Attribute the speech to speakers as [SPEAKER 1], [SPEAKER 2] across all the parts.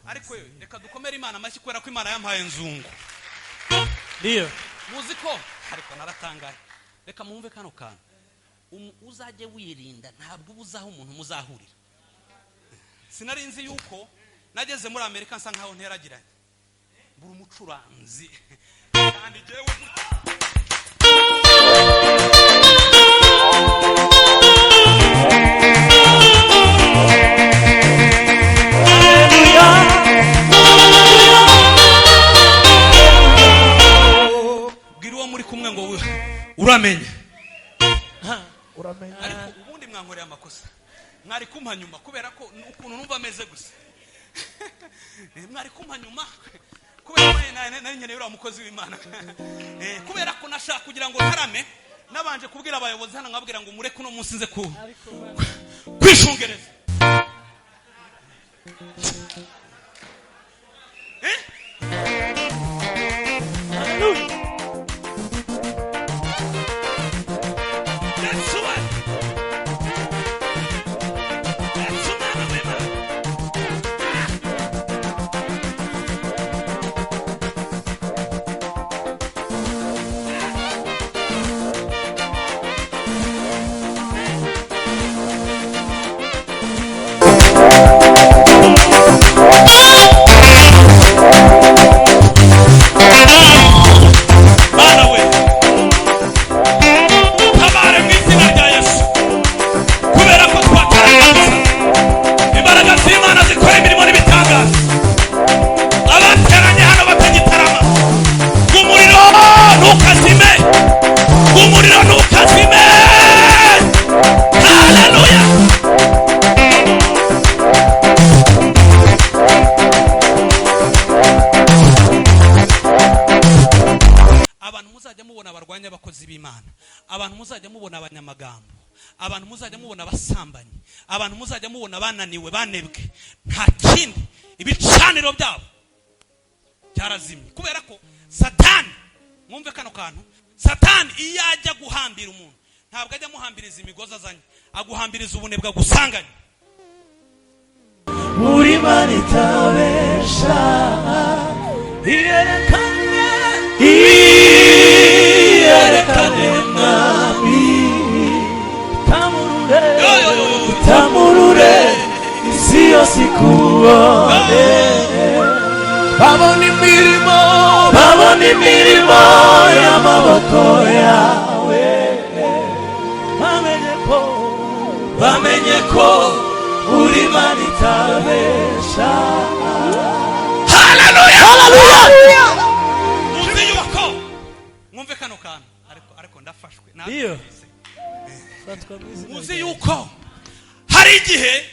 [SPEAKER 1] ariko reka dukomere Imana amashyi kubera ko Imana yampaye Nzungu.
[SPEAKER 2] Ndio.
[SPEAKER 1] Muziko ariko naratangaye. Reka mwumve kano kantu. Uzaje wirinda ntabwo ubuzaho umuntu muzahurira. Sinarinzi yuko nageze muri Amerika nsa nkaho nteragiranye. Buri umucuranzi kandi jewe Giriwo muri kumwe ngo uramenye.
[SPEAKER 2] Uramenye.
[SPEAKER 1] Ariko ubundi mwankoreye amakosa. Mwari kumpa nyuma kubera ko ukuntu numva ameze gusa. Mwari kumpa nyuma kubera ko nari nkeneye uriya mukozi w'Imana. Kubera ko nashaka kugira ngo ntarame nabanje kubwira abayobozi hano nkabwira ngo mureke no munsi nze kwishungereza.
[SPEAKER 2] Hallelujah.
[SPEAKER 1] Abantu muzajya mubona abasambanyi, abantu muzajya mubona bananiwe banebwe, nta kindi ibicaniro byabo cyarazimye kubera ko Satani, mwumve kano kantu, Satani iyo ajya guhambira umuntu ntabwo ajya muhambiriza imigozi azanye, aguhambiriza ubunebwe gusanganye.
[SPEAKER 2] Muri manitabesha yerekane mwami tamurure isi yose ikubone. Babona imirimo y'amaboko yawe, bamenye ko uri Imana itabesha.
[SPEAKER 1] Hallelujah. Muzi yuko mwumve kano kantu ariko ndafashwe
[SPEAKER 2] ndio.
[SPEAKER 1] Muzi yuko hari igihe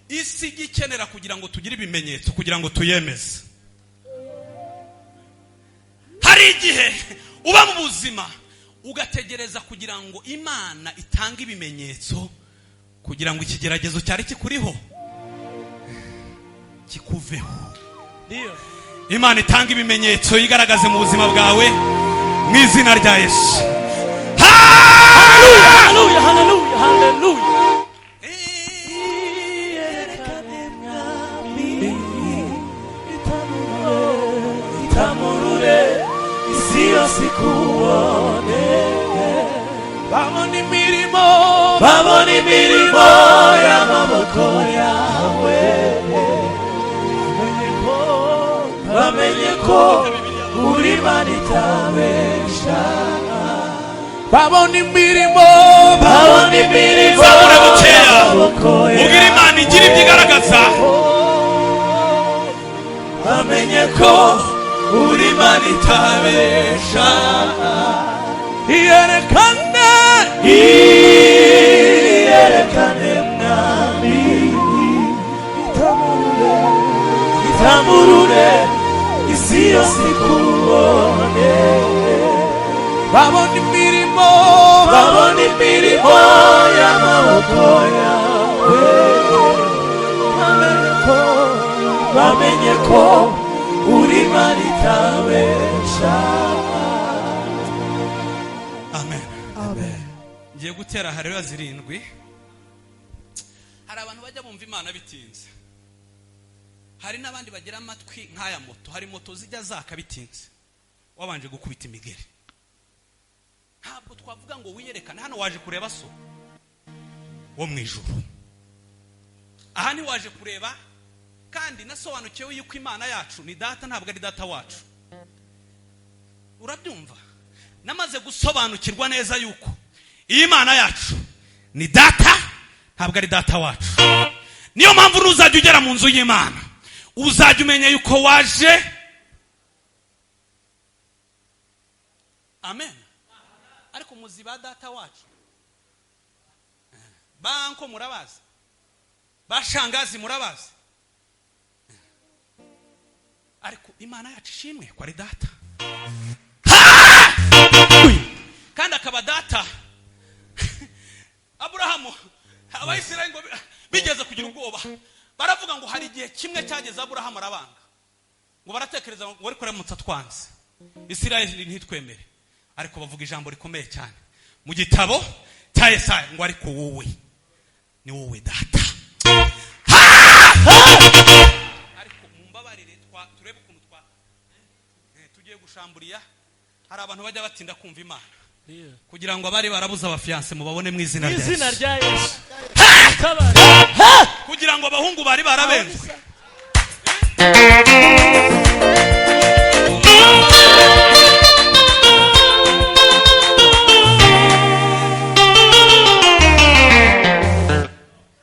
[SPEAKER 1] isi gikenera kugira ngo tugire ibimenyetso kugira ngo tuyemeze. Hari igihe uba mu buzima ugategereza kugira ngo Imana itange ibimenyetso kugira ngo ikigeragezo cyari kikuriho kikuveho.
[SPEAKER 2] Ndio.
[SPEAKER 1] Imana itanga ibimenyetso yigaragaze mu buzima bwawe mu izina rya Yesu.
[SPEAKER 2] Hallelujah, hallelujah, hallelujah. Tamurure isi yose ikubone. Babona imirimo y'amaboko yawe, bamenye ko uri Imana itabesha. Babona imirimo y'amaboko yawe,
[SPEAKER 1] ugira Imana igira ibyo igaragaza.
[SPEAKER 2] bamenye ko uri Imana itabesha. Yerekane mwami itamurure isi yose ikubone. Babona imirimo y'amaboko yawe, bamenye ko uri Imana itabesha.
[SPEAKER 1] Amen. Ngiye gutera haleluya 7. Hari abantu bajya bumva Imana bitinze. hari n'abandi bagira amatwi nk'aya moto. Hari moto zijya zaka bitinze wabanje gukubita imigeri. Ntabwo twavuga ngo wiyerekane. Hano waje kureba so wo mwijuru. Aha ni waje kureba kandi nasobanukiwe yuko Imana yacu ni data, ntabwo ari data wacu. Urabyumva? Namaze gusobanukirwa neza yuko Imana yacu ni data, ntabwo ari data wacu. Niyo mpamvu nuzajya ugera mu nzu y'Imana uzajya umenya yuko waje. Amen. Ariko muzi ba data wacu banko murabazi, bashangazi murabazi, ariko Imana yacu ishimwe ko ari data. Kandi akaba data. Aburahamu, Abayisirayeli ngo bigeze kugira ubwoba, baravuga ngo hari igihe kimwe cyageze Aburahamu arabanga, ngo baratekereza ngo ariko ramutsa twanze Isirayeli ntitwemere. Ariko bavuga ijambo rikomeye cyane mu gitabo cya Yesaya ngo ariko wowe ni wowe data. Ariko mumbabarire turebe ukuntu tugiye gushamburiya. Hari abantu bajya batinda kumva Imana kugira ngo abari barabuza abafiance mubabone mu izina rya Yesu. Kugira ngo abahungu bari barabenzwe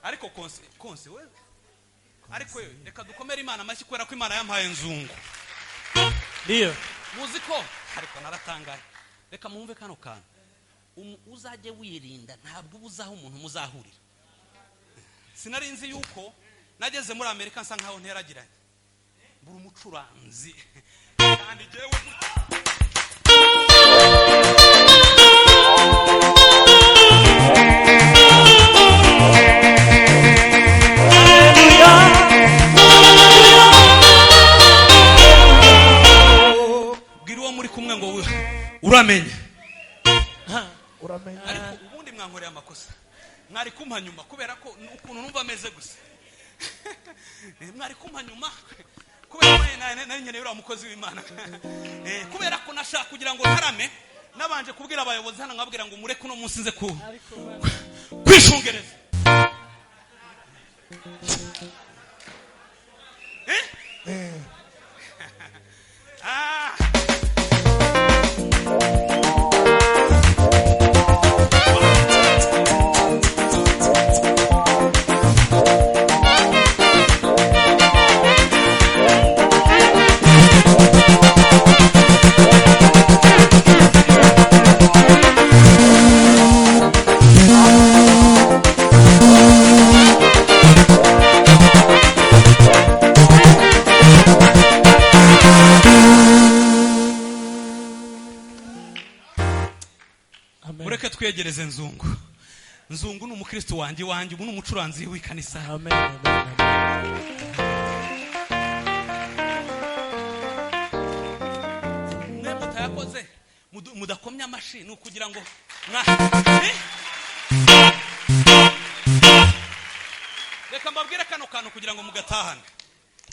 [SPEAKER 1] ariko konse we ariko reka dukomere Imana amashyi kubera ko Imana yampaye Nzungu.
[SPEAKER 2] Ndio
[SPEAKER 1] muzi ko ariko naratangaye. Reka mwumve kano kantu. Uzajye wirinda, ntabwo ubuzaho umuntu muzahurira. Sinari nzi yuko nageze muri Amerika nsa nkaho nteragiranye buri umucuranzi kandi jewe bwiriwo muri kumwe ngo uramenye. Ariko ubundi mwankoreye amakosa mwari kumpa nyuma kubera ko ukuntu numva ameze gusa. Mwari kumpa nyuma kubera ko nari nkeneye uriya mukozi w'Imana. Kubera ko nashaka kugira ngo ntarame, nabanje kubwira abayobozi hano nkabwira ngo mureke uno munsi nze kwishungereza. Mureke twegereze Nzungu. Nzungu ni umukristo wanjye ubu ni umucuranzi w'ikanisa.
[SPEAKER 2] Amen, amen, amen.
[SPEAKER 1] Mwe mutayakoze mudakomya amashi ni ukugira ngo reka mbabwire kano kantu kugira ngo mugatahane.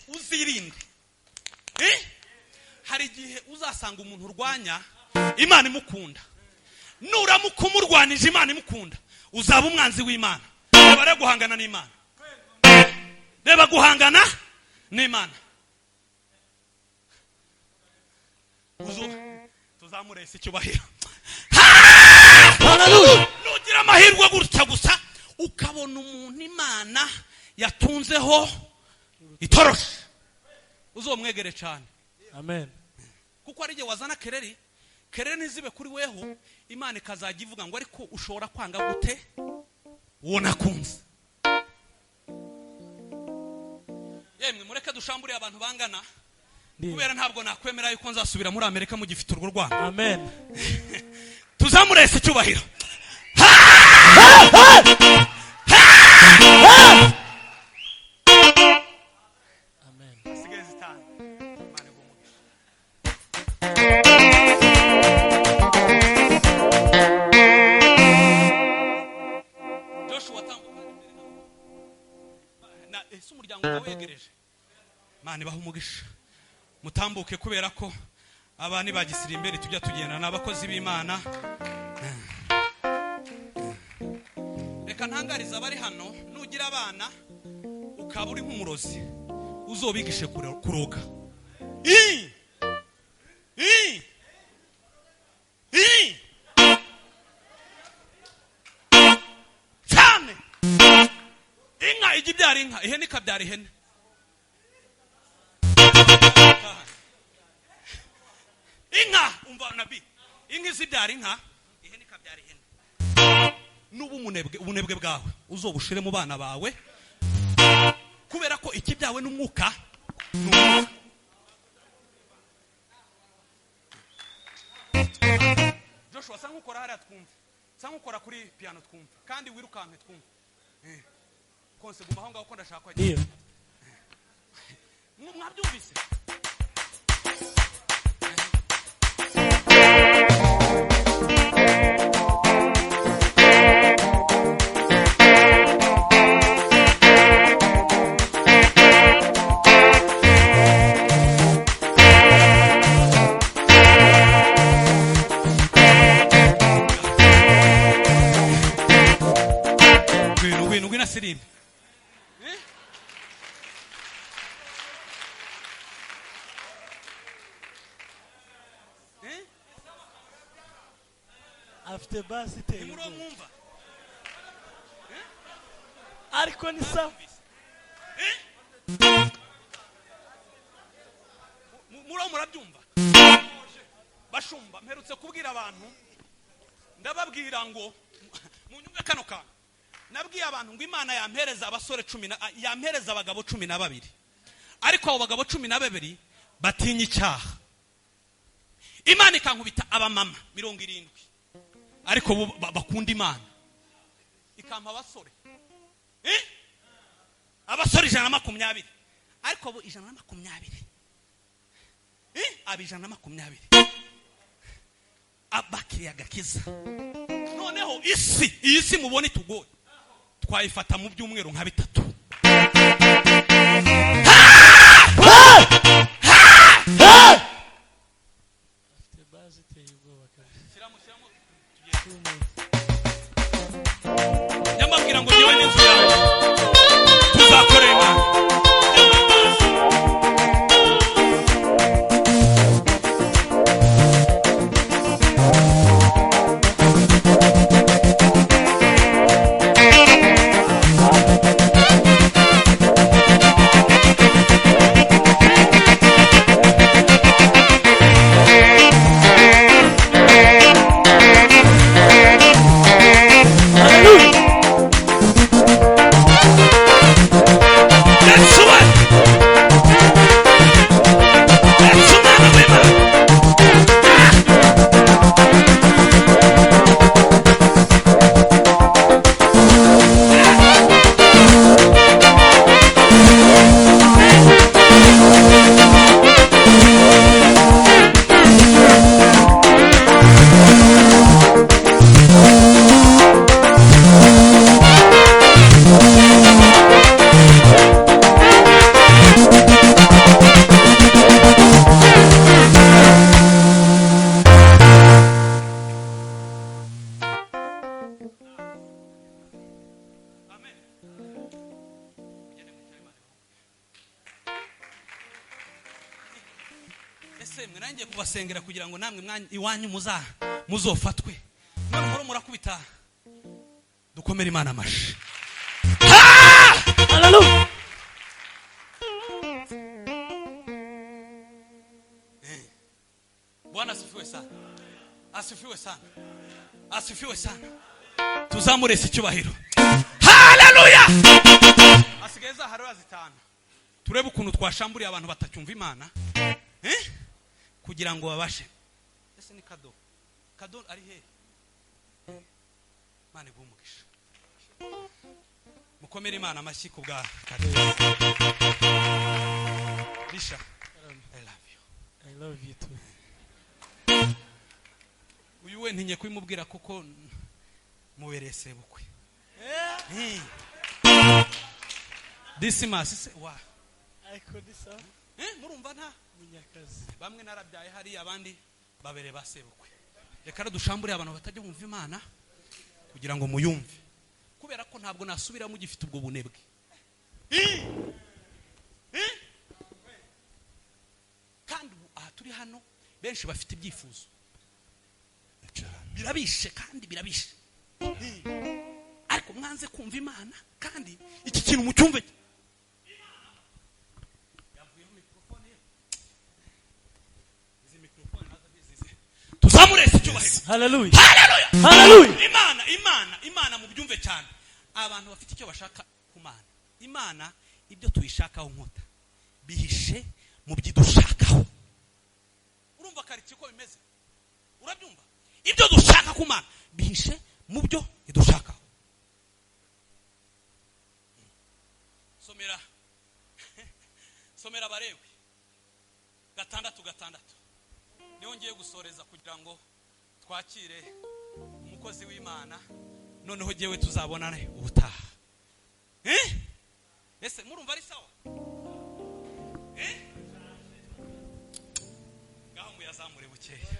[SPEAKER 1] Uzirinde. Hari igihe uzasanga umuntu urwanya Imana imukunda. Nuramuka umurwanije Imana imukunda uzaba umwanzi w'Imana. Reba guhangana n'Imana. Reba guhangana n'Imana. Tuzamurese icyubahiro. Hallelujah. Nugira amahirwe gutya gusa ukabona umuntu Imana yatunzeho itoroshi, uzomwegere cyane.
[SPEAKER 2] Amen.
[SPEAKER 1] Kuko ari je wazana kereri nizibe kuri weho, Imana ikazajya ivuga ngo ariko ushobora kwanga gute uwo nakunze. Yemwe mureke dushamburiye abantu bangana kubera ntabwo nakwemera yuko nzasubira muri Amerika mu gifite urwo Rwanda.
[SPEAKER 2] Amen.
[SPEAKER 1] Tuzamurese icyubahiro.
[SPEAKER 2] Amen.
[SPEAKER 1] Sigeze cyane. Imana igumugisha. Joshua tambuka na umuryango wawegereje. umugisha mutambuke kubera ko abani bagisira imbere tujya tugenda n'abakozi b'Imana. Reka ntangariza abari hano, nugira abana ukaba uri nk'umurozi uzobigishe kuroga. Cyane inka igibyara inka, ihene ikabyara ihene. Inka umva nabi, inka izibyara inka, ihene ikabyara ihene. Nubu ubunebwe bwawe uzobushire mu bana bawe, kubera ko ikibyawe n'umwuka n'umwuka. Joshua sanga ukora hariya twumva, sanga ukora kuri piano twumva, kandi wirukanke twumva. Konse guma aho ngaho ko ndashaka kwajya.
[SPEAKER 2] Iyo
[SPEAKER 1] mwabyumvise? Sirin.
[SPEAKER 2] afite basi iteye
[SPEAKER 1] Muro mwumva.
[SPEAKER 2] ariko ni sawa.
[SPEAKER 1] Muro murabyumva. Bashumba mperutse kubwira abantu, ndababwira ngo munyumve kano kantu. Nabwiye abantu ngo Imana yampereza abasore 10, yampereza abagabo 12, ariko abo bagabo 12 batinya icyaha. Imana ikankubita abamama 70, ariko bakunda Imana, ikampa abasore abasore 120, ariko abo 120 abi 120 abakiriya gakiza. Noneho iyi si mubone tugoye, twayifata mu byumweru nka 3.
[SPEAKER 2] afite basi iteye ubwoba kabisa.
[SPEAKER 1] Nyamabwira ngo nyewe n'inzu yawe tuzakorera Imana. Kubasengera kugira ngo namwe iwanyu muzofatwe. None horo murakubita, dukomere Imana amashi.
[SPEAKER 2] Hallelujah.
[SPEAKER 1] Bwana asifiwe sana. Asifiwe sana. Asifiwe sana. Tuzamure icyubahiro. Hallelujah. Asigeza haro zitanu. Turebe ukuntu twashamburiye abantu batacyumva Imana. Kugira ngo babashe. Ese ni kado. Kado ari he? Mane bumugisha. Mukomere Imana amashyi ku bwa kado. Risha. I love you.
[SPEAKER 2] I love you too.
[SPEAKER 1] Uyu we ntinye kwimubwira kuko muberese bukwe. This must say wa.
[SPEAKER 2] I could this.
[SPEAKER 1] murumva nta
[SPEAKER 2] Munyakazi.
[SPEAKER 1] bamwe narabyaye hari abandi babere basebukwe. Reka dushambure abantu batajya bumva Imana kugira ngo muyumve, kubera ko ntabwo nasubira mu gifite ubwo bunebwe. Kandi aha turi hano benshi bafite ibyifuzo birabishe kandi birabishe, ariko mwanze kumva Imana kandi iki kintu mucyumve. Tuzamure icyubahiro.
[SPEAKER 2] Hallelujah.
[SPEAKER 1] Hallelujah.
[SPEAKER 2] Hallelujah.
[SPEAKER 1] Imana mu byumve cyane. Abantu bafite icyo bashaka ku Mana. Imana ibyo tuyishakaho nkota bihishe mu byidushakaho. Urumva kariki ko bimeze? Urabyumva? Ibyo dushaka ku Mana bihishe mu byo idushakaho. Somera Barewe 6:6. Niho ngiye gusoreza kugira ngo twakire umukozi w'Imana, noneho jewe tuzabonane ubutaha. Ese murumva ari sawa? Ngaho muyazamure bukeya.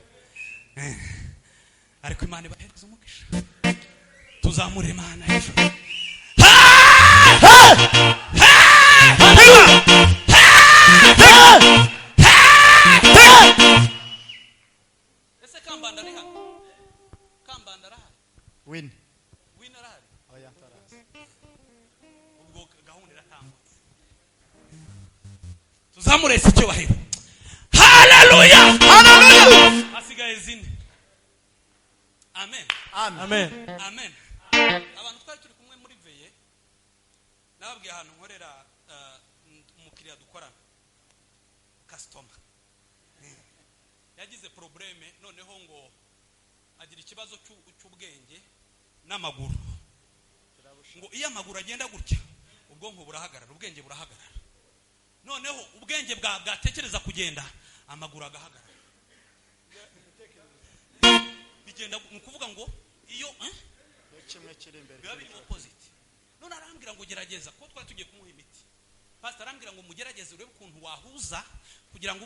[SPEAKER 1] Ariko Imana ibahereza umugisha. Tuzamure Imana hejuru. Ese Kambanda ni hano? Kambanda arahari?
[SPEAKER 3] Win
[SPEAKER 1] arahari?
[SPEAKER 3] oya tarazi.
[SPEAKER 1] Ubwo gahunda iratambutse. Tuzamure icyubahiro. Hallelujah. Hallelujah. Asigaye zine. Amen.
[SPEAKER 2] Amen.
[SPEAKER 1] Amen. Abantu twari turi kumwe muri veye, nababwiye ahantu nkorera umukiriya dukorana customer yagize probleme, noneho ngo agira ikibazo cy'ubwenge n'amaguru, ngo iyo amaguru agenda gutya ubwonko burahagarara, ubwenge burahagarara, noneho ubwenge bwatekereza kugenda amaguru agahagarara. Bigenda mu kuvuga ngo iyo
[SPEAKER 3] kimwe kiri imbere
[SPEAKER 1] biba biri opposite. None arambwira ngo gerageza, ko twari tugiye kumuha imiti. Pastor arambwira ngo mugerageze urebe ukuntu wahuza kugira ngo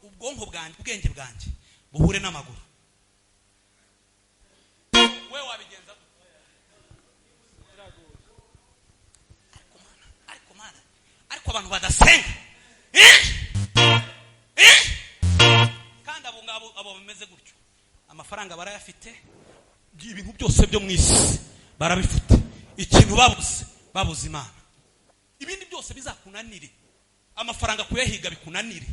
[SPEAKER 1] ubwonko bwanjye, ubwenge bwanjye buhure n'amaguru. We wabigenza ariko abantu badasenga kandi abo bameze gutyo, amafaranga barayafite, ibintu byose byo mu isi barabifite, ikintu babuze Imana. Ibindi byose bizakunanire, amafaranga kuyahiga bikunanire.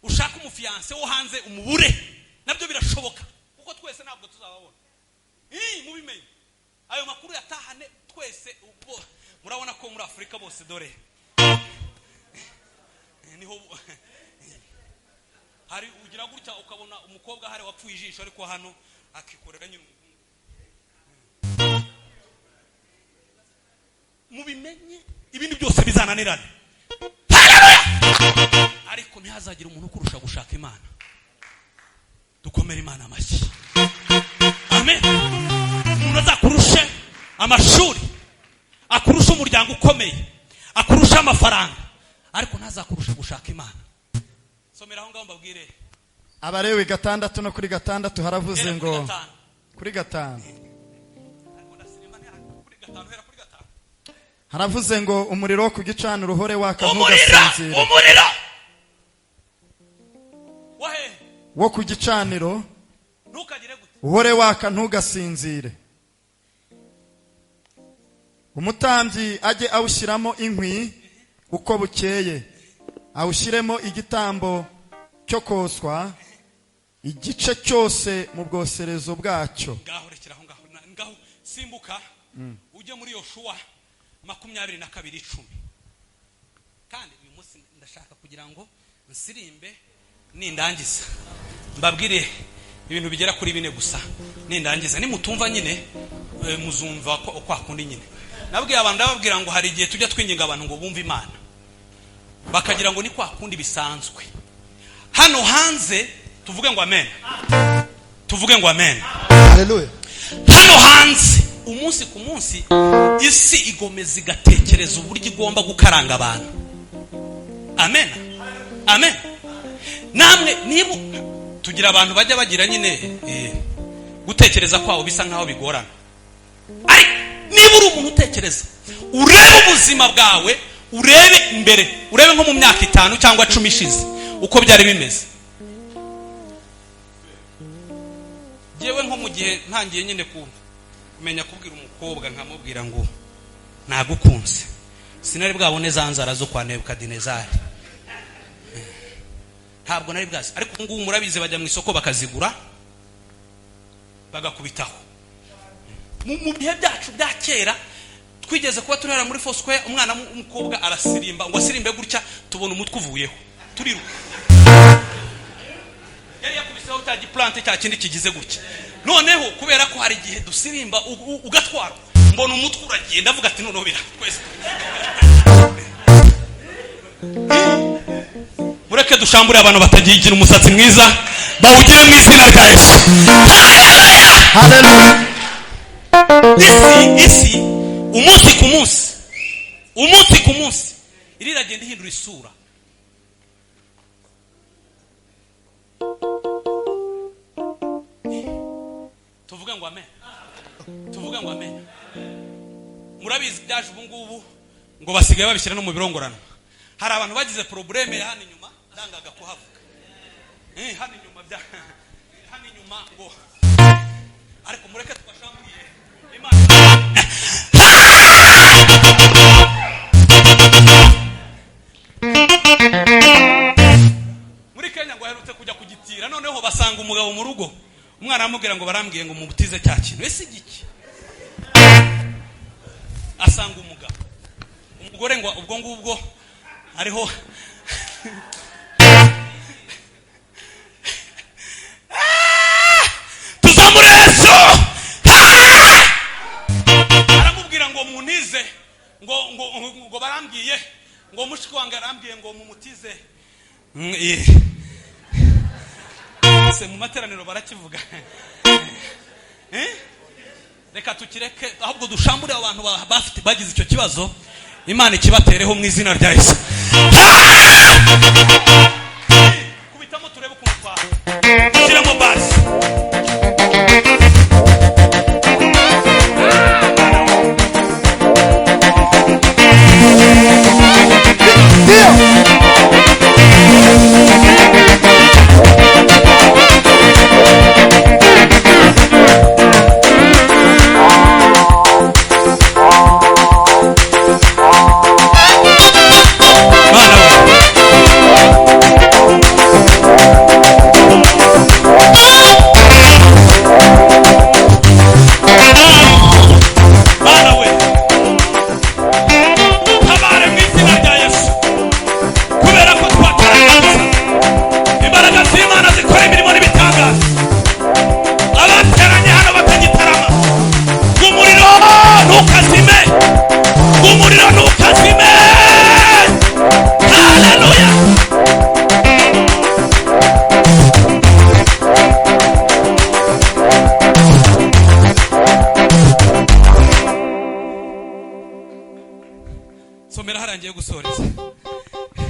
[SPEAKER 1] Ushaka umufiance wo hanze umubure, nabyo birashoboka, kuko twese ntabwo tuzababona. Mubimenye ayo makuru yatahane twese. Ubwo murabona ko muri Afrika bose dore niho hari ugira gutya ukabona umukobwa hari wapfuye ijisho, ariko hano akikorera nyine. Mubimenye ibindi byose bizananirana. Hallelujah. Ariko ntihazagira umuntu kurusha gushaka Imana. Dukomere Imana amashyi. Amen. Umuntu azakurushe amashuri, akurusha umuryango ukomeye, akurusha amafaranga, ariko ntazakurusha gushaka Imana. Somera aho ngaho mbabwire.
[SPEAKER 3] Abarewe 6 no kuri 6 haravuze ngo kuri 5 haravuze ngo umuriro ku gicaniro uhore waka ntugasinzire.
[SPEAKER 1] Umuriro
[SPEAKER 3] wo ku gicaniro
[SPEAKER 1] ntukagire gute,
[SPEAKER 3] uhore waka ntugasinzire. Umutambyi ajye awushyiramo inkwi uko bukeye, awushyiremo igitambo cyo koswa igice cyose mu bwoserezo bwacyo.
[SPEAKER 1] Ngaho rekera aho ngaho simbuka ujye muri Yoshua 22:10. Kandi uyu munsi ndashaka kugira ngo nsirimbe nindangiza mbabwire ibintu bigera kuri 4 gusa. Nindangiza nimutumva nyine muzumva ko kwakundi nyine. Nabwiye abantu ndababwira ngo hari igihe tujya twinginga abantu ngo bumve Imana, bakagira ngo ni kwakundi bisanzwe. Hano hanze tuvuge ngo amen. Tuvuge ngo amen.
[SPEAKER 3] Hallelujah.
[SPEAKER 1] Hano hanze umunsi ku munsi isi igomeza igatekereza uburyo igomba gukaranga abantu. amen amen. Namwe niba tugira abantu bajya bagira nyine gutekereza kwawo bisa nkaho bigorana, ariko niba uri umuntu utekereza, urebe ubuzima bwawe, urebe imbere, urebe nko mu myaka 5 cyangwa 10 ishize uko byari bimeze. Yewe nko mu gihe ntangiye nyine kumenya kubwira umukobwa nkamubwira ngo nagukunze, sinari bwabone za nzara zo kwa Nebukadinezari, ntabwo nari bwazi. Ariko ngubu murabize bajya mu isoko bakazigura bagakubitaho. Mu bihe byacu bya kera twigeze kuba turara muri Foursquare, umwana w'umukobwa arasirimba, ngo asirimbe gutya tubona umutwe uvuyeho turiruka. Yari yakubiseho cya giplante cya kindi kigize gutya. Noneho kubera ko hari igihe dusirimba ugatwara, mbona umutwe uragiye, ndavuga ati noneho birakwese. Mureke dushambure abantu batagigira umusatsi mwiza bawugire mu izina rya Yesu.
[SPEAKER 3] Haleluya.
[SPEAKER 1] Isi umunsi ku munsi iriragenda ihindura isura. Tuvuga ngo amen. Murabizi byaje ubu ngubu ngo basigaye babishyira no mu birongorano. Hari abantu bagize probleme ya hano inyuma ndangaga kuhavuga. Hano inyuma ngo ariko mureke twashamburiye Imana. Muri Kenya ngo aherutse kujya kugitira, noneho basanga umugabo mu rugo, umwana amubwira ngo barambwiye ngo mubutize cya kintu. Ese igiki? Asanga umugore ngo ubwo ngubwo ariho tuzamure Yesu. Aramubwira ngo munize, ngo barambwiye ngo mushiki wange arambwiye ngo mumutize. Se mu materaniro barakivuga. Reka tukireke ahubwo dushambure abantu bafite bagize icyo kibazo, Imana ikibatereho mu izina rya Yesu. Kubitamo turebe kumva. Kiramo basi.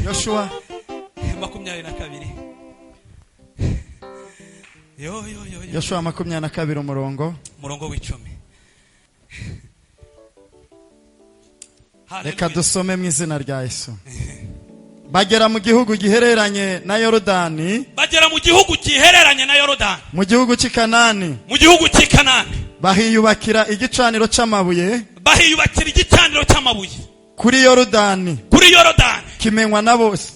[SPEAKER 3] Yoshua
[SPEAKER 1] 22.
[SPEAKER 3] Yoshua 22 umurongo
[SPEAKER 1] w'10.
[SPEAKER 3] Reka dusome mu izina rya Yesu. Bagera mu gihugu gihereranye na Yorodani. Mu gihugu cy'Ikanani. Bahiyubakira igicaniro cy'amabuye. Kuri Yorodani. Kimenywa na bose.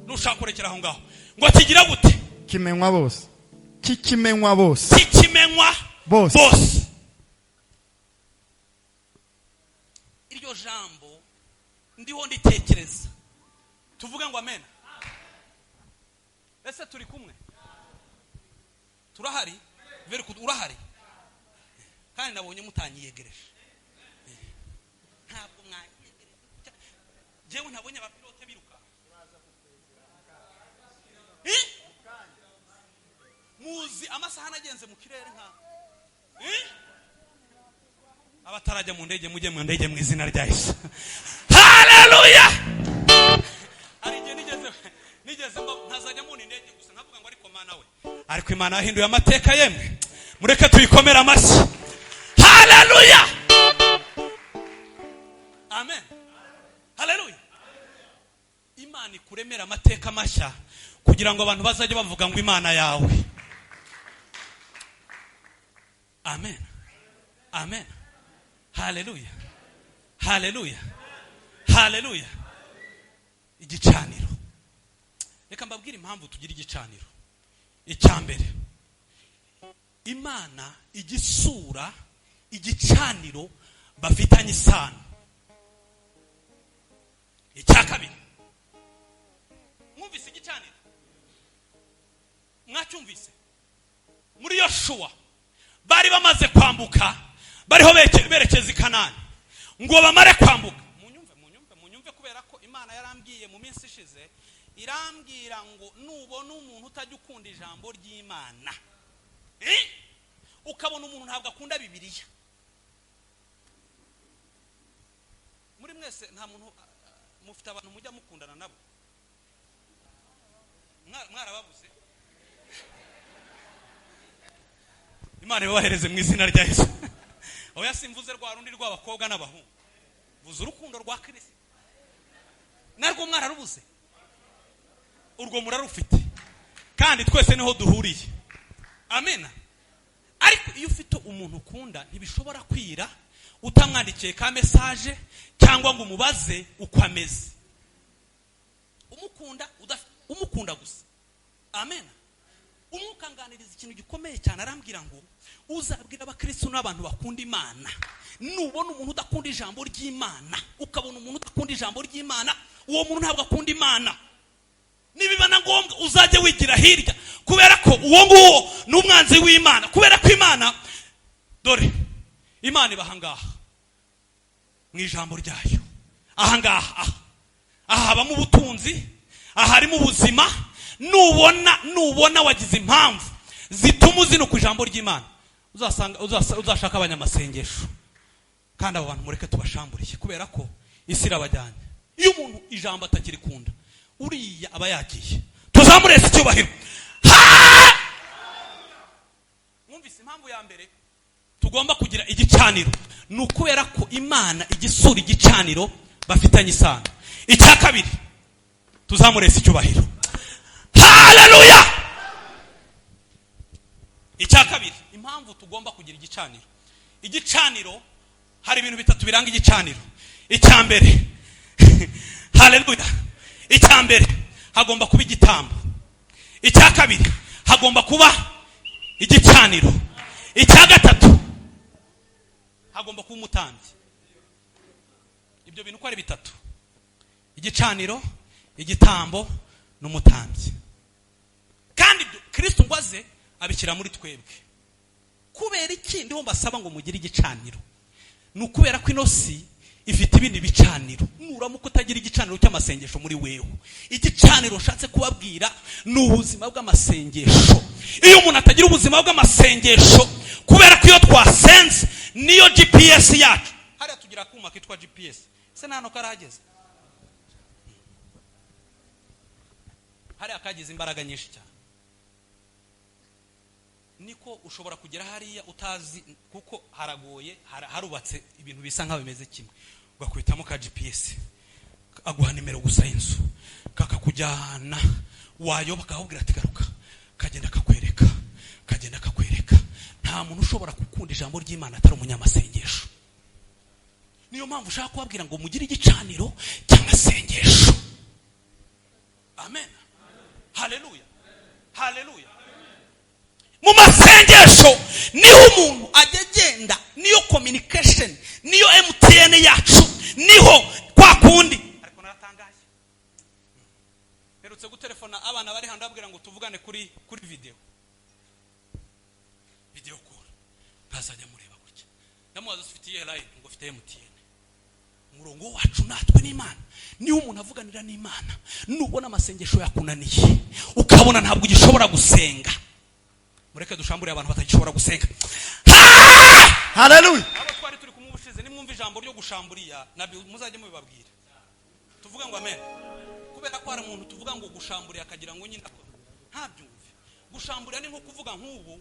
[SPEAKER 1] Nushaka kurekera aho ngaho. Ngo kigira gute?
[SPEAKER 3] Kimenywa bose. Kikimenywa bose. Bose.
[SPEAKER 1] Iryo jambo ndiho nditekereza. Tuvuga ngo amen. Ese turi kumwe? Turahari? Urahari? Kandi nabonye mutanyiyegereje. Ntabwo mwanyiyegereje. Jewe nabonye abapilote biruka. Muzi amasaha nagenze mu kirere nka. Abatarajya mu ndege mujye mu ndege mu izina rya Yesu. Haleluya! ntigeze ntazajya mu indege gusa nkavuga ngo ariko Mana we ariko Imana yahinduye amateka yemwe mureke tuyikomera amashyi. Haleluya, amen, haleluya. Imana ikuremera amateka mashya kugira ngo abantu bazajye bavuga ngo Imana yawe. Amen, amen, haleluya, haleluya, haleluya. Igicaniro, reka mbabwire impamvu tugira igicaniro. Icyambere, Imana igisura igicaniro bafitanye isano. Icyakabiri, mwumvise igicaniro? Mwacyumvise? Muri Yoshua bari bamaze kwambuka, bariho berekeza i Kanani. Ngo bamare kwambuka, munyumve kubera ko Imana yarambwiye mu minsi ishize, irambwira ngo nubona umuntu utajya ukunda ijambo ry'Imana, ukabona umuntu ntabwo akunda Bibiliya. Muri mwese nta muntu mufite abantu mujya mukundana nabo? Mwarababuze? Imana ibahereze mu izina rya Yesu. Oya simvuze rwa rundi rw'abakobwa n'abahungu, vuze urukundo rwa Kristo. Narwo mwararubuze? Urwo murarufite kandi twese niho duhuriye. Amena. Ariko iyo ufite umuntu ukunda ntibishobora kwira utamwandikiye ka message cyangwa ngo umubaze uko ameze. Umukunda gusa. Amena. Umukanganiriza ikintu gikomeye cyane, arambwira ngo uzabwira abakristo n'abantu bakunda Imana, nubona umuntu udakunda ijambo ry'Imana, ukabona umuntu udakunda ijambo ry'Imana, uwo muntu ntabwo akunda Imana. Nibiba na ngombwa uzajye wigira hirya, kubera ko uwo nguwo ni umwanzi w'Imana. Kubera ko Imana, dore Imana ibahangaha mu ijambo ryayo, ahangaha aha habamo ubutunzi, aha harimo ubuzima. Nubona wagize impamvu zituma uzina ku ijambo ry'Imana, uzashaka abanyamasengesho, kandi abo bantu mureke tubashamburiye, kubera ko isi irabajyanye. Iyo umuntu ijambo atakirikunda, uriya aba yagiye. Tuzamurese icyubahiro. Mwumvise impamvu ya mbere tugomba kugira igicaniro, ni ukubera ko Imana igisura igicaniro bafitanye isano. Icya kabiri, tuzamurese icyubahiro. Haleluya. Icya kabiri, impamvu tugomba kugira igicaniro. Igicaniro, hari ibintu bitatu biranga igicaniro. Icya mbere, haleluya, icya mbere hagomba kuba igitambo. Icya kabiri hagomba kuba igicaniro. Icya gatatu hagomba kuba umutambyi. Ibyo bintu uko ari bitatu: igicaniro, igitambo n'umutambyi. Kandi Kristo ngwaze abikira muri twebwe. Kubera iki ndiho mbasaba ngo mugire igicaniro? Nukubera ko inosi ifite ibindi bicaniro. Nuramuko utagira igicaniro cy'amasengesho muri wewe, igicaniro nshatse kubabwira ni ubuzima bw'amasengesho. Iyo umuntu atagira ubuzima bw'amasengesho, kubera ko iyo twasenze niyo GPS yacu. Hariya tugira kuma kitwa GPS, se nano karageze. Hariya kagize imbaraga nyinshi cyane. Niko ushobora kugera hariya utazi, kuko haragoye, harubatse ibintu bisa nkaho bimeze kimwe. Ugakwitamo ka GPS, aguha nimero gusa y'inzu, kakakujyana, wayo bakahubwira ati garuka, kagenda kakwereka. Nta muntu ushobora gukunda ijambo ry'Imana atari umunyamasengesho. Niyo mpamvu ushaka kubabwira ngo mugire igicaniro cy'amasengesho. Amen, haleluya, haleluya. Mu masengesho niho umuntu agenda, niyo communication, niyo MTN yacu, niho kwa kundi. Ariko naratangaje, herutse gutelefona abana bari handa babwira ngo tuvugane kuri video call. Ntazajya mureba gutya, namubaza ufitiye line ngo ufite MTN. Umurongo wacu natwe n'Imana, niho umuntu avuganira n'Imana. Nubona amasengesho yakunaniye, ukabona ntabwo ugishobora gusenga, mureke dushambure abantu batagishobora gusenga. Haleluya. Abo twari turi kumubushize, nimwumva ijambo ryo gushamburiya, nabi muzajye mubibabwira. Tuvuga ngo amen. kubera ko hari umuntu tuvuga ngo gushambura akagira ngo nyine ntabyumve. Gushambura ni nko kuvuga nk'ubu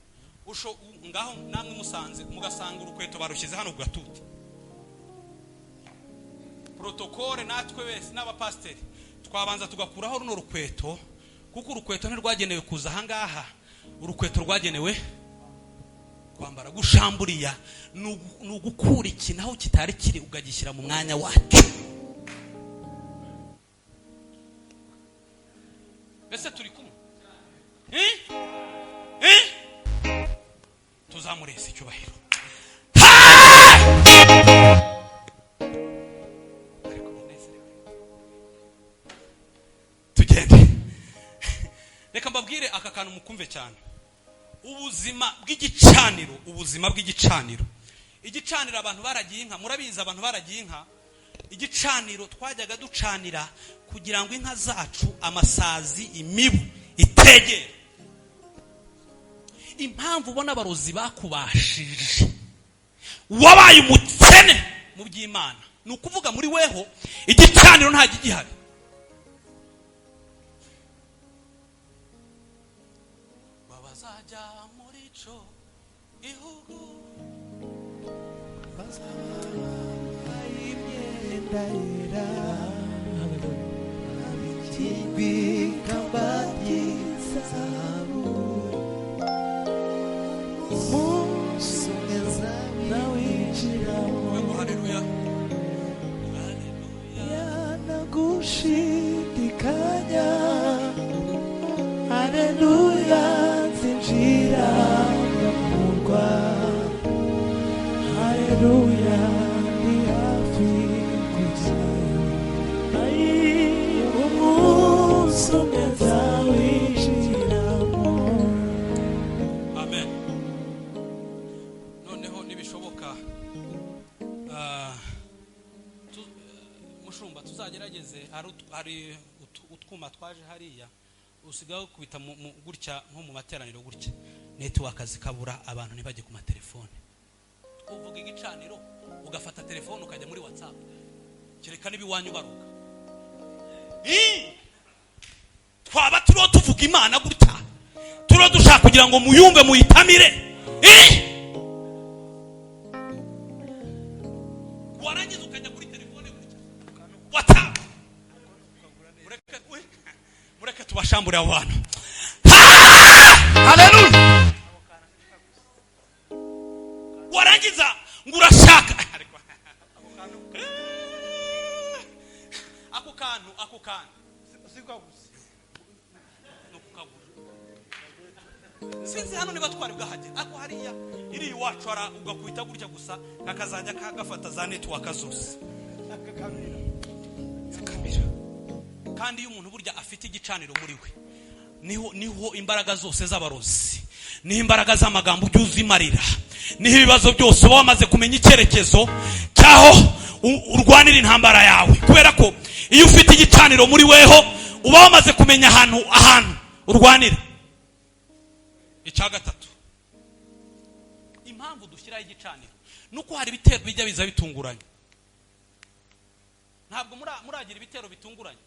[SPEAKER 1] ngaho namwe musanze mugasanga urukweto barushyize hano gatuti. Protokole natwe wese n'abapasteri twabanza tugakuraho runo rukweto, kuko urukweto ntirwagenewe kuza ahangaha, urukweto rwagenewe kwambara. Gushamburiya ni ugukura ikintu aho kitari kiri ukagishyira mu mwanya wacyo. Ese turi kumwe? Tuzamurese icyubahiro. Tugende. Reka mbabwire aka kantu mukumve cyane. Ubuzima bw'igicaniro. Igicaniro abantu baragiye inka, murabizi abantu baragiye inka. Igicaniro twajyaga ducanira kugira ngo inka zacu amasazi, imibu itegere. Impamvu ubona abarozi bakubashije wabaye umukene mu by'Imana, ni ukuvuga muri weho igicaniro nta gihari. Babazajya muri cyo ihugu bazaba imyenda yera abikigwi kabatiza musongeza zawinjira. Haleluya, haleluya, nagushidikanya. Haleluya, zinjira murwa. Haleluya, ni hafi kuzayo. Ai umusongeza winjiramo. Amen. Noneho nibishoboka mushumba tuzagerageze hari utwuma twaje hariya usigaho kubita gutya nko mu materaniro gutya, network zikabura abantu ntibajye ku matelefone. Uvuga igicaniro ugafata telefone ukajya muri WhatsApp, kereka nibiwanyu baruka. Twaba turo tuvuga Imana gutya, turo dushaka kugira ngo muyumve muyitamire. Warangiza ukajya kuri telefone gutya WhatsApp. Mureke tubashambure abantu. Haleluya. Warangiza ngurashaka ako kantu sinzi hano niba twari bwahage ako hariya iri iwacu ara ugakubita gutya gusa kakazajya kagafata za network zose akakamira. Kandi iyo umuntu burya afite igicaniro muri we niho imbaraga zose z'abarozi, niho imbaraga z'amagambo byuzimarira, niho ibibazo byose uba wamaze kumenya icyerekezo cyaho urwanira intambara yawe. Kubera ko iyo ufite igicaniro muri weho uba wamaze kumenya ahantu urwanira. Icya gatatu, impamvu dushyiraho igicaniro nuko hari ibitero bijya biza bitunguranye. Ntabwo muragira ibitero bitunguranye.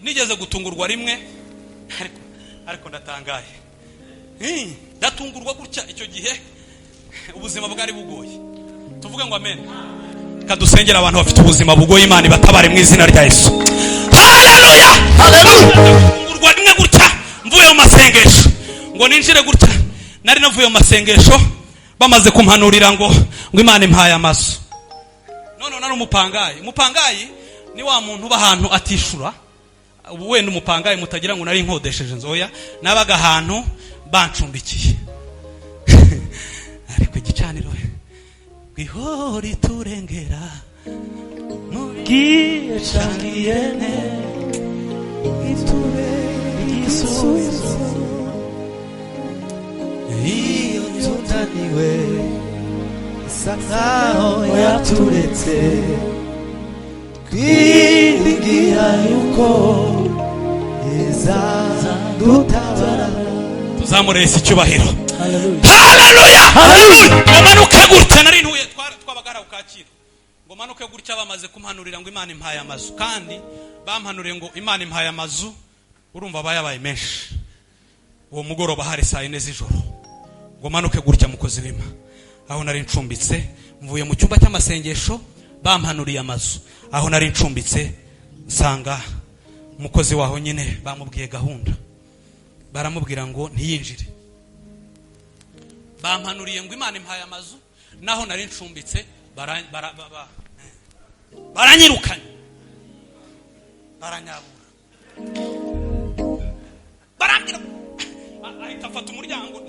[SPEAKER 1] Nigeze gutungurwa rimwe ariko ndatangaye. Ndatungurwa gutya icyo gihe ubuzima bwari bugoye. Tuvuge ngo amen. Kadusengera abantu bafite ubuzima bugoye, Imana batabare mu izina rya Yesu. Haleluya, haleluya. Tungurwa rimwe gutya mvuye mu masengesho ngo ninjire gutya, nari navuye mu masengesho bamaze kumpanurira ngo Imana impaye amaso. None nari umupangayi ni wa muntu bahantu atishura. Wenda umupangayi mutagira ngo nari nkodesheje nzoya, nabaga ahantu bancumbikiye. Ariko igicaniro bihori turengera mugiye changiyene itube isubizo iyo tutaniwe sangaho yaturetse kwiringira yuko izaza dutabara. Tuzamurese icyubahiro. Haleluya, haleluya. Amanuka gutya nari ntuye twabagara ukakira ngo manuke gutya bamaze kumpanurira ngo Imana impaye amazu, kandi bampanuriye ngo Imana impaye amazu, urumva bayabaye menshi. Uwo mugoroba hari saa 4 z'ijoro, ngo manuke gutya mukozi w'Imana, aho nari ncumbitse, mvuye mu cyumba cy'amasengesho, bampanuriye amazu, aho nari ncumbitse nsanga umukozi waho nyine bamubwiye gahunda, baramubwira ngo ntiyinjire. Bampanuriye ngo Imana impaye amazu, naho nari ncumbitse baranyirukanye, baranyabura, barambwira ahita afata umuryango,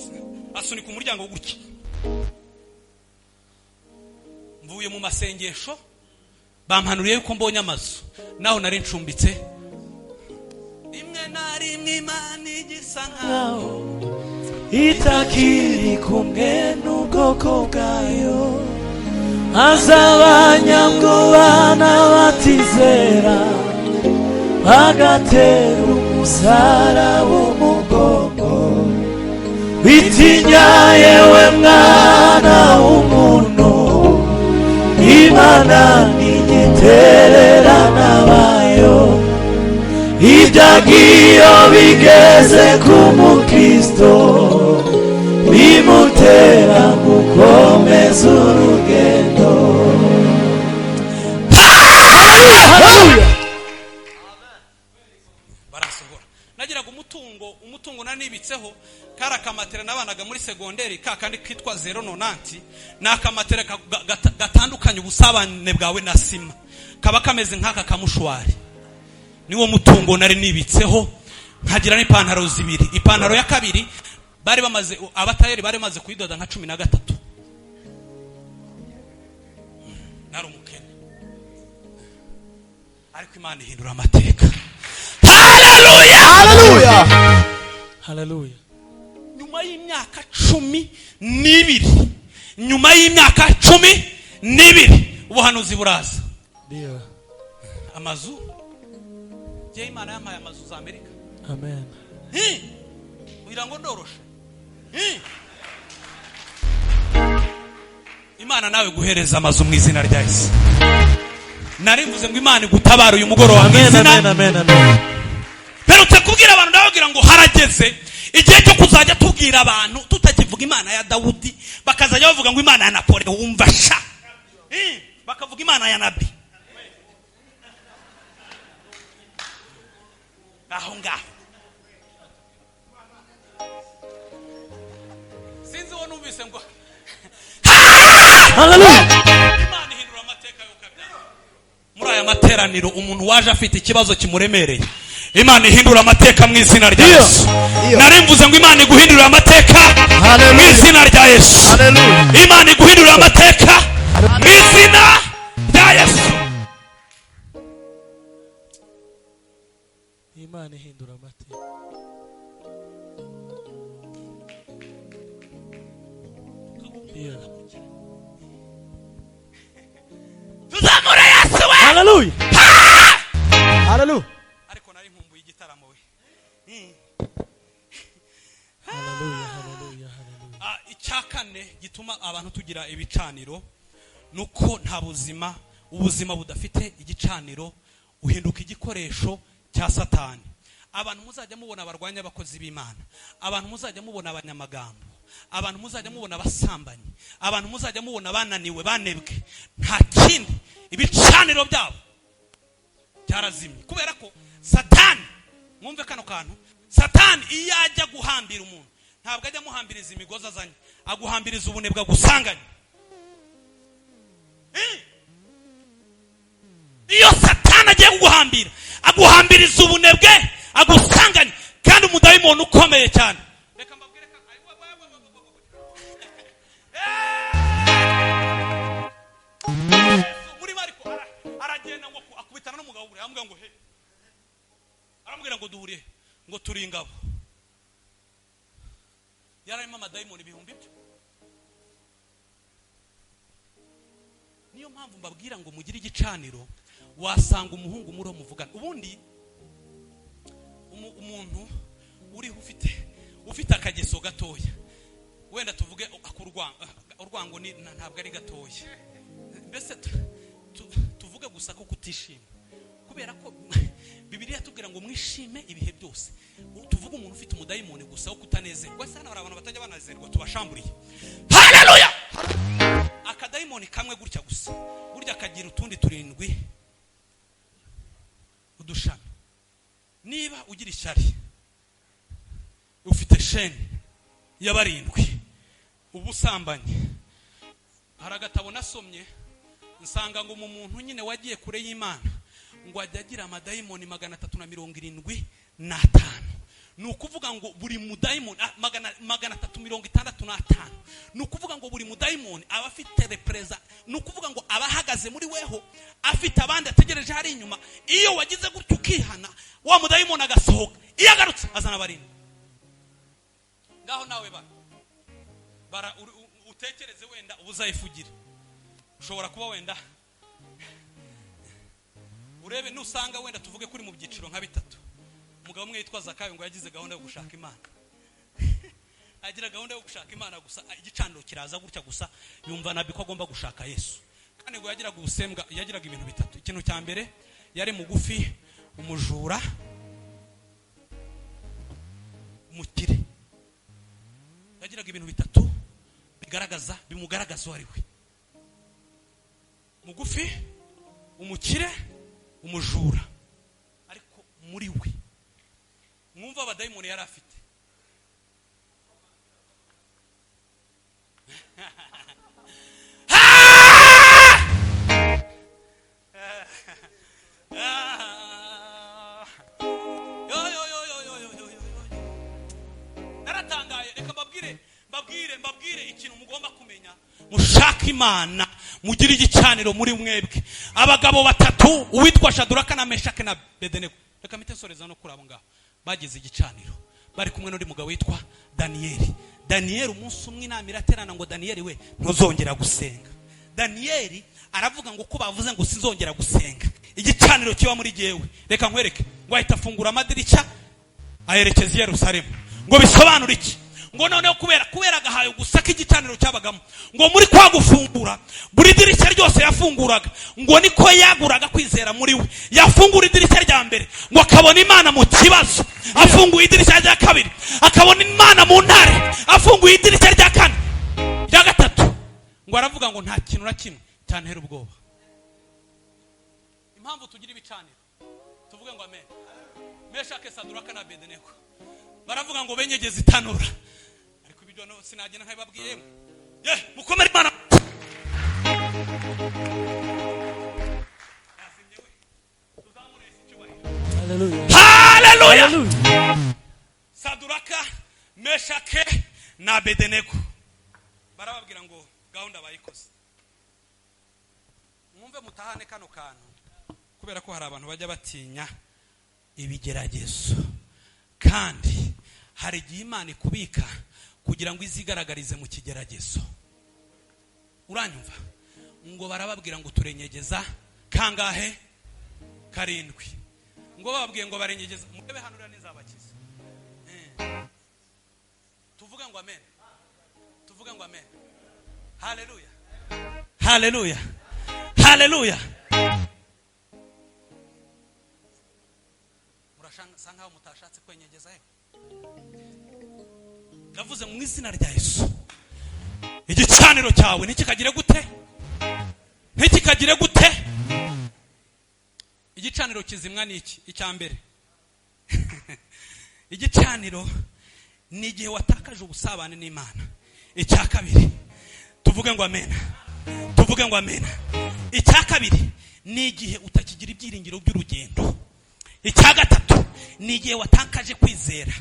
[SPEAKER 1] asunika umuryango gutya. Mvuye mu masengesho, bampanuriye yuko mbonye amazu, naho nari ncumbitse. Rimwe na rimwe Imana igisa nkaho
[SPEAKER 2] itakiri kumwe n'ubwoko bwayo, azabanyabwoba n'abatizera bagatera umusaraba umugongo. Bitinya yewe mwana w'umuntu, Imana ntigitererana abayo. Ibyagiyo bigeze ku mukristo, bimutera gukomeza urugendo. Haleluya!
[SPEAKER 1] Barasogora. Nagiraga umutungo nanibitseho, kara kamatera nabanaga muri segonderi, kakandi kitwa 090, nakamatera gatandukanye ubusabane bwawe na sima, kaba kameze nk'aka kamushwari. Niwo mutungo nari nibitseho, nkagira n'ipantaro zibiri. Ipantaro ya kabiri bari bamaze, abatayeri bari bamaze kuyidoda nka 13. Nari umukene, ariko Imana ihindura amateka. Haleluya!
[SPEAKER 2] Haleluya! Haleluya!
[SPEAKER 1] Nyuma y'imyaka 12, nyuma y'imyaka 12 ubuhanuzi buraza.
[SPEAKER 2] Ndio.
[SPEAKER 1] Amazu, je Imana yampaye amazu za Amerika.
[SPEAKER 2] Amen.
[SPEAKER 1] Wirango ndoroshe. Imana nawe guhereza amazu mu izina rya Yesu. Narimvuze ngo Imana gutabara uyu mugoroba wa izina.
[SPEAKER 2] Amen, amen.
[SPEAKER 1] Pero tekubwira abantu ndabagira ngo harageze igihe cyo kuzajya tubwira abantu tutakivuga Imana ya Dawudi, bakazajya bavuga ngo Imana ya Napoleon, wumva sha. Bakavuga Imana ya Nabi. Aho ngaho sinzi wo numvise ngo
[SPEAKER 2] haleluya.
[SPEAKER 1] Imana ihindura amateka yo kabiri. Muri aya materaniro umuntu waje afite ikibazo kimuremereye, Imana ihindura amateka mu izina rya Yesu. Narimvuze ngo Imana iguhindurira amateka mu izina rya Yesu. Haleluya. Imana iguhindurira amateka mu izina rya Yesu.
[SPEAKER 2] Imana ihindura amateka.
[SPEAKER 1] Tuzamure Yesu we.
[SPEAKER 2] Haleluya. Haleluya.
[SPEAKER 1] Ariko nari nkumbuye igitaramo we.
[SPEAKER 2] Haleluya, haleluya, haleluya.
[SPEAKER 1] Icyakane gituma abantu tugira ibicaniro nuko nta ubuzima budafite igicaniro uhinduka igikoresho cya Satani. Abantu muzajya mubona abarwanya abakozi b'Imana, abantu muzajya mubona abanyamagambo, abantu muzajya mubona abasambanyi, abantu muzajya mubona bananiwe banebwe, nta kindi ibicaniro byabo cyarazimye. Kubera ko Satani, mwumve kano kantu, Satani iyo ajya guhambira umuntu ntabwo ajya muhambiriza imigozi azanye, aguhambiriza ubunebwe agusanganye. Iyo Satani agiye kuguhambira aguhambiriza ubunebwe agusanganye, kandi umudayimoni ukomeye cyane. Reka mbabwire ka muri bariko aragenda ngo akubitana n'umugabo uri amubwira ngo he, aramubwira ngo duhuriye, ngo turi ingabo. Yararimo amadayimoni ibihumbi byo. Niyo mpamvu mbabwira ngo mugire igicaniro, wasanga umuhungu muri muvugana. Ubundi umuntu uri ufite akageso gatoya, wenda tuvuge urwango ni ntabwo ari gatoya, mbese tuvuge gusa ko kutishima kubera ko Bibiliya tubwira ngo mwishime ibihe byose. Tuvuga umuntu ufite umudayimoni gusa wo kutanezerwa. Sana hari abantu batajya banezerwa tubashamburiye. Haleluya! Akadayimoni kamwe gutya gusa. Burya kagira utundi turindwi udushami. Niba ugira ishyari ufite sheni y'abarindwi ubusambanye. Hari agatabo nasomye nsanga ngo mu muntu nyine wagiye kure y'Imana ngo ajya agira amadayimoni 375. Ni ukuvuga ngo buri mudayimoni 365. Ni ukuvuga ngo buri mudayimoni aba afite repreza. Ni ukuvuga ngo aba ahagaze muri weho afite abandi ategereje hari inyuma. Iyo wagize gutyo ukihana wa mudayimoni agasohoka, iyo agarutse azana barindwi. Ngaho nawe bara utekereze wenda ubuzayifugira. Ushobora kuba wenda urebe nusanga wenda tuvuge kuri mu byiciro nka bitatu. Umugabo umwe yitwa Zakayo ngo yagize gahunda yo gushaka Imana. Agira gahunda yo gushaka Imana gusa, igicaniro kiraza gutya gusa yumva nabi ko agomba gushaka Yesu. Kandi ngo yagiraga ubusembwa, yagiraga ibintu bitatu. Ikintu cya mbere yari mugufi, umujura, umukire. Yagiraga ibintu bitatu bimugaragaza wari we. Mugufi, umukire, umujura. Ariko muri we mwumva abadayimoni yari afite. Naratangaye. Reka mbabwire ikintu mugomba kumenya. Mushaka Imana, mugira igicaniro muri mwebwe. Abagabo batatu uwitwa Shaduraka na Meshake na Abedenego. Reka mitesoreza no kuri abo ngaho bagize igicaniro. Bari kumwe n'undi mugabo witwa Daniyeli umunsi umwe inama iraterana ngo Daniyeli we ntuzongera gusenga. Daniyeli aravuga ngo ko bavuze ngo sinzongera gusenga, igicaniro kiba muri jewe. Reka nkwereke ngo ahita afungura amadirishya ayerekeza Yerusalemu. Ngo bisobanura iki? Ngo noneho kubera gahayo gusaka igicaniro cyabagamo, ngo muri kwa gufungura buri dirishya ryose yafunguraga ngo niko yaguraga kwizera muri we. Yafungura idirishya rya mbere ngo akabona Imana mu kibazo, afunguye idirishya rya kabiri akabona Imana mu ntare, afunguye idirishya rya kane, rya gatatu ngo aravuga ngo nta kintu na kimwe cyantera ubwoba. Impamvu tugira ibicaniro tuvuge ngo amen. Meshake, Saduraka na Abedenego baravuga ngo benyegeze itanura. Ariko ibyo no sinagena nkababwiye. Mukomere Imana. Haleluya. Saduraka, Meshake na Abedenego barababwira ngo gahunda bayikoze. Mwumve mutahane kano kantu kubera ko hari abantu bajya batinya ibigeragezo. Kandi hari igihe Imana ikubika kugira ngo izigaragarize mu kigeragezo. Uranyumva? Ngo barababwira ngo turenyegeza kangahe? 7. Ngo bababwiye ngo barenyegeza. Murebe hano rero nizabakiza. Tuvuge ngo amen. Tuvuge ngo amen. Haleluya. Haleluya. Haleluya. Sanga mutashatse kwenyegeza he. Ndavuze mu izina rya Yesu. Igicaniro cyawe nikikagire gute? Nikikagire gute? Igicaniro kizimwa niki? Icya mbere. Igicaniro ni igihe watakaje ubusabane n'Imana. Icya kabiri. Tuvuge ngo amen. Tuvuge ngo amen. Icya kabiri ni igihe utakigira ibyiringiro by'urugendo. Icya gatatu ni igihe watakaje kwizera.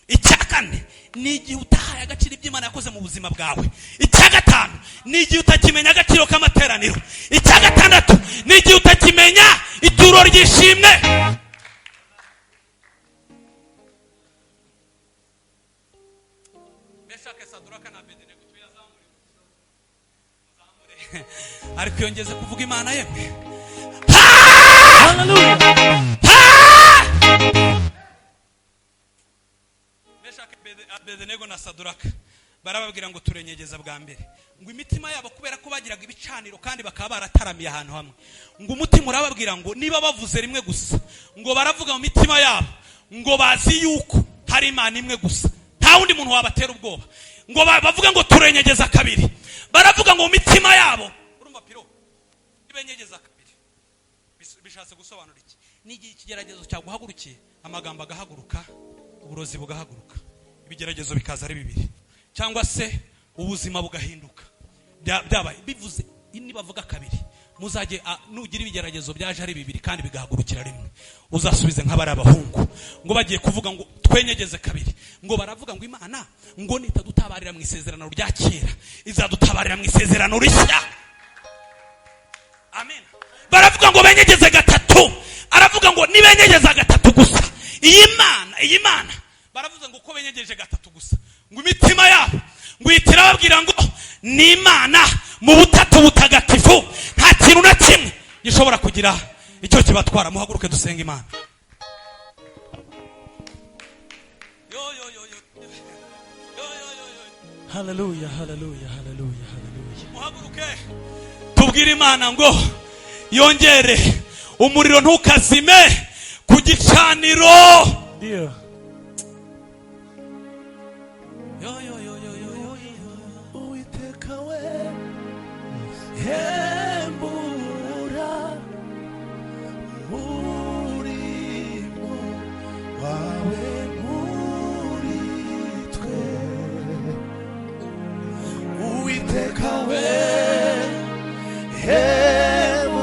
[SPEAKER 1] Icya kane ni igihe utahaye agaciro iby'Imana yakoze mu buzima bwawe. Icya gatanu ni igihe utakimenya agaciro k'amateraniro. Icya gatandatu ni igihe utakimenya ituro ry'ishimwe. Meshake, Saduraka na Abedenego tuyazamure. Ariko yongeze kuvuga Imana yemwe. Hallelujah. Meshake, Abedenego na Saduraka barababwira ngo turenyegeza bwa mbere ngo imitima yabo kubera ko bagiraga ibicaniro kandi bakaba barataramiye ahantu hamwe ngo umutima urababwira ngo niba bavuze rimwe gusa ngo baravuga mu mitima yabo ngo bazi yuko hari Imana imwe gusa nta wundi muntu wabatera ubwoba ngo bavuga ngo turenyegeza kabiri baravuga ngo mu mitima yabo urumva piro ibenyegeza kabiri bishatse gusobanura iki n'igihe ikigeragezo cyaguhagurukiye amagambo agahaguruka uburozi bugahaguruka ibigeragezo bikaza ari bibiri cyangwa se ubuzima bugahinduka byabaye bivuze nibavuga kabiri muzajye nugira ibigeragezo byaje ari bibiri kandi bigahagurukira rimwe uzasubize nk'abari abahungu ngo bagiye kuvuga ngo twenyegeze kabiri ngo baravuga ngo Imana ngo nitadutabarira mu isezerano rya kera izadutabarira mu isezerano rishya amen baravuga ngo benyegeze gatatu aravuga ngo nibenyegeza gatatu gusa iyi Mana baravuze ngo uko benyegeje gatatu gusa ngo imitima yabo ngo yitira babwira ngo ni Imana mu butatu butagatifu nta kintu na kimwe gishobora kugira icyo kibatwara muhaguruke dusenga Imana
[SPEAKER 2] Hallelujah, hallelujah, hallelujah, hallelujah.
[SPEAKER 1] muhaguruke tubwire Imana ngo yongere umuriro ntukazime ku gicaniro
[SPEAKER 2] Ndio. Uiteka we hembura murimo wawe muri twe Uiteka we hembura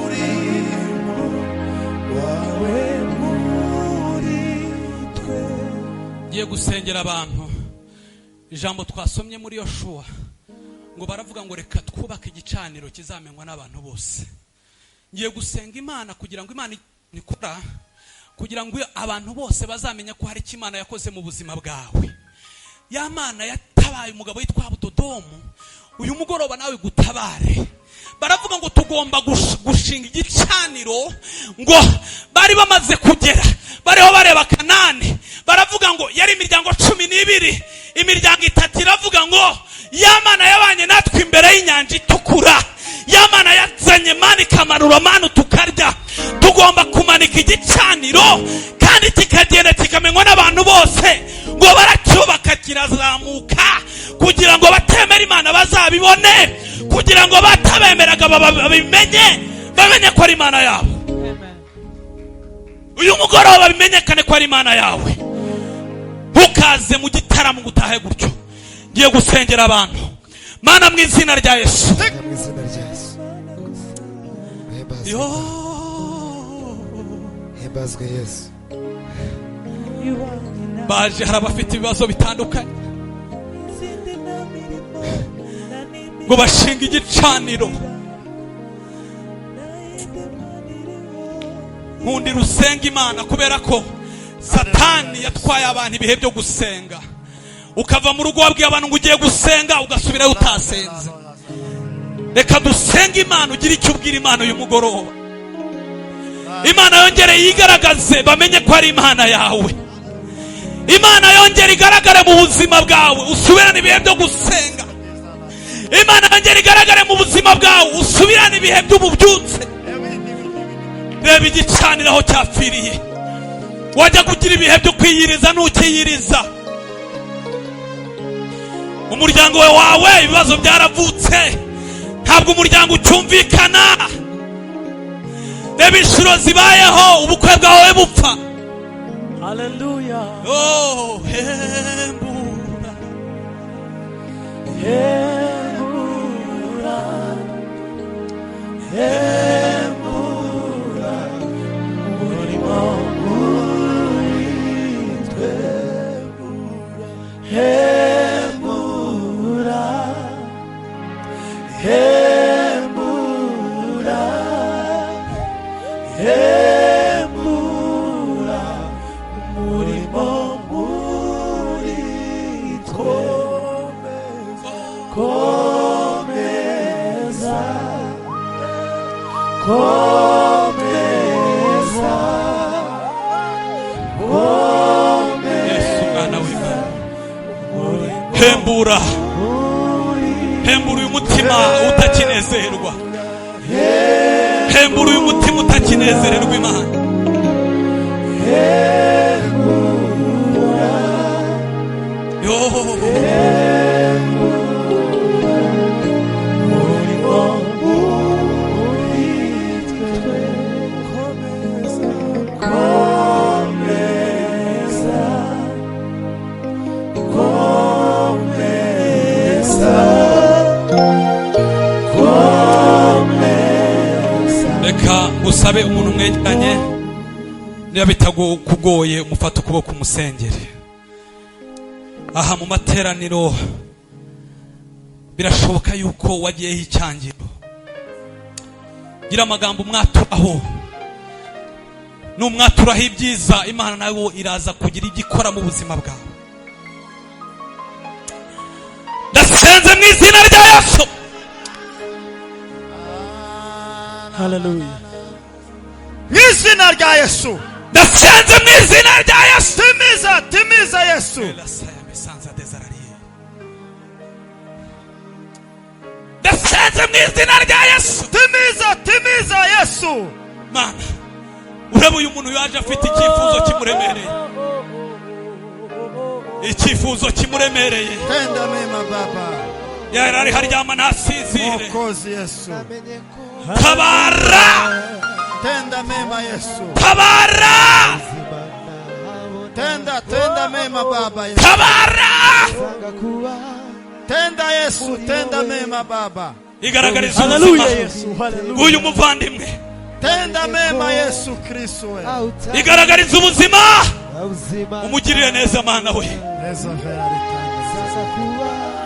[SPEAKER 2] murimo wawe muri twe
[SPEAKER 1] ngiye gusengera abantu ijambo twasomye muri Yoshua ngo baravuga ngo reka twubake igicaniro kizamenywa n'abantu bose ngiye gusenga Imana kugira ngo Imana ikora kugira ngo abantu bose bazamenye ko hari icyo Imana yakoze mu buzima bwawe ya Mana yatabaye umugabo witwa Budodomu uyu mugoroba nawe gutabare baravuga ngo tugomba gushinga igicaniro ngo bari bamaze kugera bariho bareba Kanani baravuga ngo yari imiryango 12 imiryango 3 iravuga ngo ya Mana yabanye natwe imbere y'inyanja itukura ya Mana yazanye mani kamanura manu tukarya tugomba kumanika igicaniro kandi kikagenda kikamenywa n'abantu bose ngo baracyubaka kirazamuka kugira ngo batemera Imana bazabibone kugira ngo batabemeraga bamenye ko ari Imana yabo uyu mugoroba bimenyekane ko ari Imana yawe ntukaze mu gitaramo gutahe gutyo ngiye gusengera abantu Mana mu izina rya Yesu
[SPEAKER 4] Hebazwe Yesu
[SPEAKER 1] baje hari abafite ibibazo bitandukanye ngo bashinga igicaniro nkundi rusenga Imana kubera ko Satani yatwaye abantu ibihe byo gusenga ukava mu rugo wabwiye abantu ngo ugiye gusenga ugasubira utasenze reka dusenga Imana ugira icyo ubwira Imana uyu mugoroba Imana yongere yigaragaze bamenye ko ari Imana yawe Imana yongere igaragare mu buzima bwawe usubirane ibihe byo gusenga Imana yongere igaragare mu buzima bwawe usubirane ibihe by'ububyutse reba igicaniro aho cyapfiriye wajya kugira ibihe byo kwiyiriza ntukiyiriza umuryango wawe ibibazo byaravutse ntabwo umuryango ucyumvikana reba inshuro zibayeho ubukwe bwawe bupfa
[SPEAKER 2] Hallelujah.
[SPEAKER 1] oh hembura
[SPEAKER 2] Hembura. Hembura. Murimo muri twe. Hembura. Hembura. Hembura. Murimo muri twe. Komeza. Komeza. Komeza.
[SPEAKER 1] hembura hembura uyu mutima utakinezerwa hembura uyu mutima utakinezererwa Imana reka usabe umuntu mwegeranye niba bitakugoye umufata ukuboko umusengere. Aha mu materaniro birashoboka yuko wagiyeho icyangiro, gira amagambo umwaturaho, n'umwaturaho ibyiza Imana nawe iraza kugira igikora mu buzima bwawe. Ndasenze mu izina rya Yesu.
[SPEAKER 2] Hallelujah.
[SPEAKER 3] Mu izina rya Yesu.
[SPEAKER 1] Ndasenze mu izina rya Yesu.
[SPEAKER 3] Timiza Yesu.
[SPEAKER 1] Ndasenze mu izina rya Yesu.
[SPEAKER 3] Timiza Yesu.
[SPEAKER 1] Mana, urebe uyu muntu yaje afite icyifuzo kimuremereye. Icyifuzo kimuremereye.
[SPEAKER 3] Tenda mema Baba.
[SPEAKER 1] Yarari haryama nasizire.
[SPEAKER 3] Mwokozi Yesu.
[SPEAKER 1] Tabara.
[SPEAKER 3] Tenda mema Yesu.
[SPEAKER 1] Tabara.
[SPEAKER 3] Tenda mema Baba Yesu.
[SPEAKER 1] Tabara.
[SPEAKER 3] Tenda Yesu, tenda mema Baba.
[SPEAKER 1] Igaragariza ubuzima bw'uyu muvandimwe.
[SPEAKER 3] Tenda mema Yesu Kristo we.
[SPEAKER 1] Igaragariza ubuzima umugirire neza Mana we.
[SPEAKER 3] Neza vera ritanga.